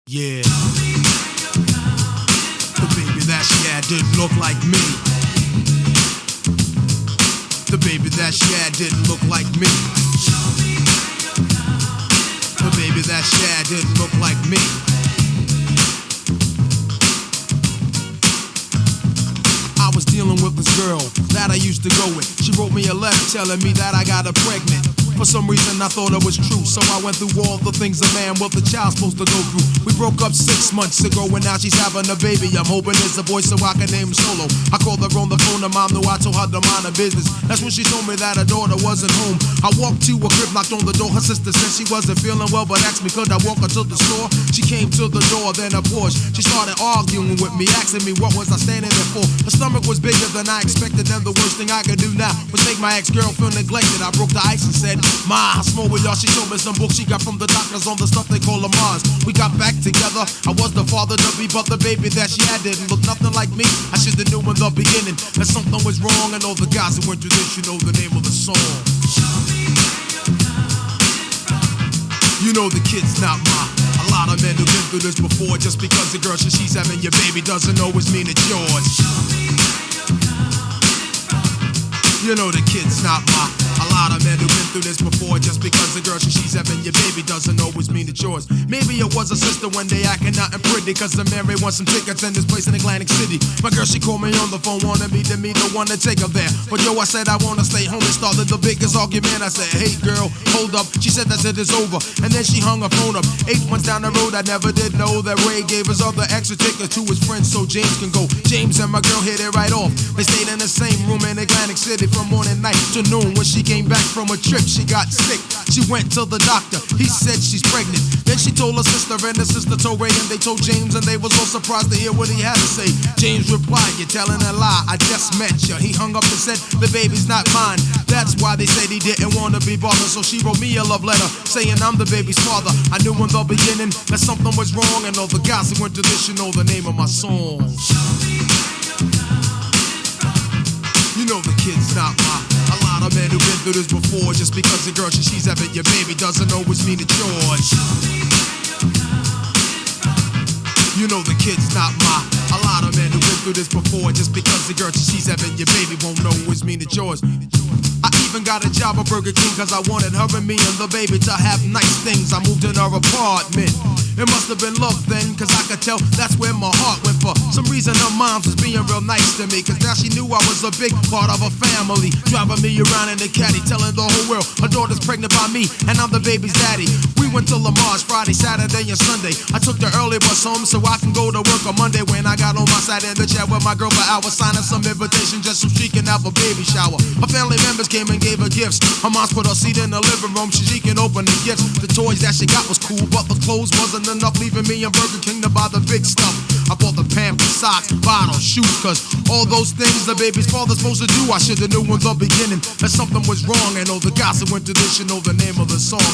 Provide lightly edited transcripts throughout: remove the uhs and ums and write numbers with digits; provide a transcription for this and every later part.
Yeah. The baby that she had didn't look like me. The baby that she had didn't look like me. The baby that she had didn't look like me. I was dealing with this girl that I used to go with. She wrote me a letter telling me that I got her pregnant. For some reason I thought it was true, so I went through all the things a man with a child's supposed to go through. We broke up 6 months ago and now she's having a baby. I'm hoping it's a boy so I can name him Solo. I called her on the phone, her mom knew I told her to mind her business. That's when she told me that her daughter wasn't home. I walked to her crib, knocked on the door. Her sister said she wasn't feeling well, but asked me could I walk her to the store. She came to the door, then of course she started arguing with me, asking me what was I standing there for. Her stomach was bigger than I expected, and the worst thing I could do now was make my ex-girl feel neglected. I broke the ice and said, Ma, I smoke with y'all. She showed me some books she got from the doctors on the stuff they call Mars. We got back together. I was the father to be, but the baby that she had didn't look nothing like me. I should've knew in the beginning that something was wrong, and all the guys who went through this, you know the name of the song. You know the kid's not mine. A lot of men who've been through this before. Just because the girl she's having your baby doesn't always mean it's yours. You know the kid's not mine. A lot of men who've been through this before. Just because the girl she's having your baby doesn't always mean it's yours. Maybe it was a sister one day acting out and pretty, cause the Mary wants some tickets in this place in Atlantic City. My girl, she called me on the phone, wanted me to meet the one to take her there. But yo, I said I wanna stay home, and started the biggest argument. I said, hey girl, hold up. She said that it is over, and then she hung her phone up. 8 months down the road, I never did know that Ray gave his other extra tickets to his friends so James can go. James and my girl hit it right off. They stayed in the same room in Atlantic City from morning, night to noon. When she came back from a trip, she got sick. She went to the doctor, he said she's pregnant. Then she told her sister, and the sister told Ray, and they told James, and they was all surprised to hear what he had to say. James replied, you're telling a lie, I just met you. He hung up and said, the baby's not mine. That's why they said he didn't want to be bothered. So she wrote me a love letter saying I'm the baby's father. I knew in the beginning that something was wrong, and all the guys who went to this, you know the name of my song. You know the kid's not mine. A lot of men who've been through this before. Just because the girl she's having your baby doesn't always mean it's yours. You know the kid's not mine. A lot of men who've been through this before. Just because the girl she's having your baby won't always mean it's yours. I even got a job at Burger King cause I wanted her and me and the baby to have nice things. I moved in her apartment. It must have been love then, cause I could tell that's where my heart went. For some reason her mom was being real nice to me, cause now she knew I was a big part of her family. Driving me around in the caddy, telling the whole world her daughter's pregnant by me, and I'm the baby's daddy. We went to Lamar's Friday, Saturday, and Sunday. I took the early bus home so I can go to work on Monday. When I got home, I sat in the chair with my girl for hours, signing some invitations just so she can have a baby shower. Her family members came and gave her gifts. Her mom's put her seat in the living room so she can open the gifts. The toys that she got was cool, but the clothes wasn't enough, leaving me in Burger King to buy the big stuff. I bought the Pampers, socks, bottles, shoes, cause all those things the baby's father's supposed to do. I should've knew in the beginning that something was wrong, and all the guys who went to this, you know the name of the song.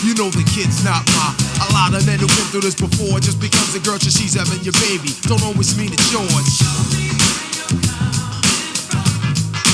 You know the kid's not mine. A lot of men who've been through this before. Just because the girl she's having your baby don't always mean it's yours.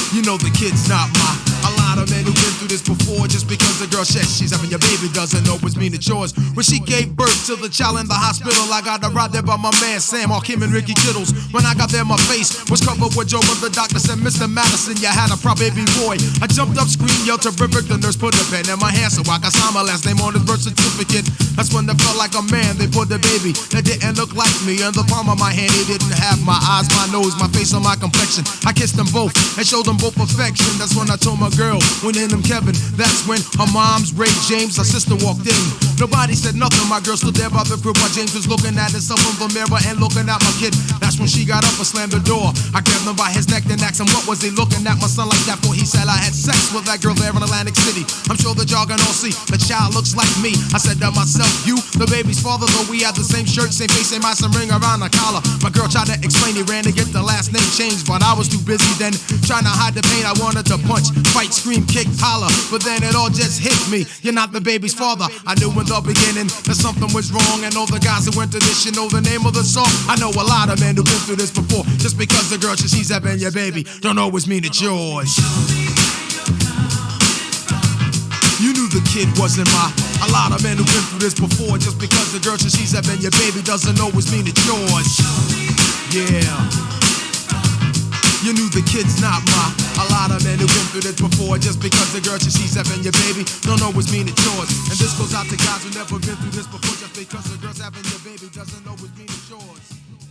You know the kid's not mine. A lot of men who've been through this before. Just because the girl says she's having your baby doesn't always mean it's yours. When she gave birth to the child in the hospital, I got her right there by my man Sam, or Kim and Ricky Kittles. When I got there, my face was covered with Joe, but the doctor said, Mr. Madison, you had a baby boy. I jumped up, screamed, yelled terrific. The nurse put a pen in my hand so I could sign my last name on his birth certificate. That's when it felt like a man. They put the baby that didn't look like me in the palm of my hand. He didn't have my eyes, my nose, my face, or my complexion. I kissed them both and showed them both affection. That's when I told my girl, when in them Kevin. That's when her mom's Ray, James, her sister walked in. Nobody said nothing. My girl stood there by the crib while James was looking at himself in the mirror and looking at my kid. That's when she got up and slammed the door. I grabbed him by his neck and asked him what was he looking at my son like that for. He said I had sex with that girl there in Atlantic City. I'm sure the y'all can all see the child looks like me. I said to myself, you, the baby's father, though we had the same shirt, same face, same eyes, same ring around the collar. My girl tried to explain he ran to get the last name changed, but I was too busy then trying to hide the pain. I wanted to punch, fight, scream, kick, holler, but then it all just hit me. You're not the baby's father. I knew in the beginning that something was wrong, and all the guys who went to this, you know the name of the song. I know a lot of men who've been through this before. Just because the girl she's having your baby don't always mean it's yours. You knew the kid wasn't my. A lot of men who've been through this before. Just because the girl says she's having your baby doesn't always mean it's yours. Yeah. You knew the kid's not mine. A lot of men who've been through this before. Just because the girl says she's having your baby don't always mean it's yours. And this goes out to guys who never been through this before. Just because the girl's having your baby doesn't always mean it's yours.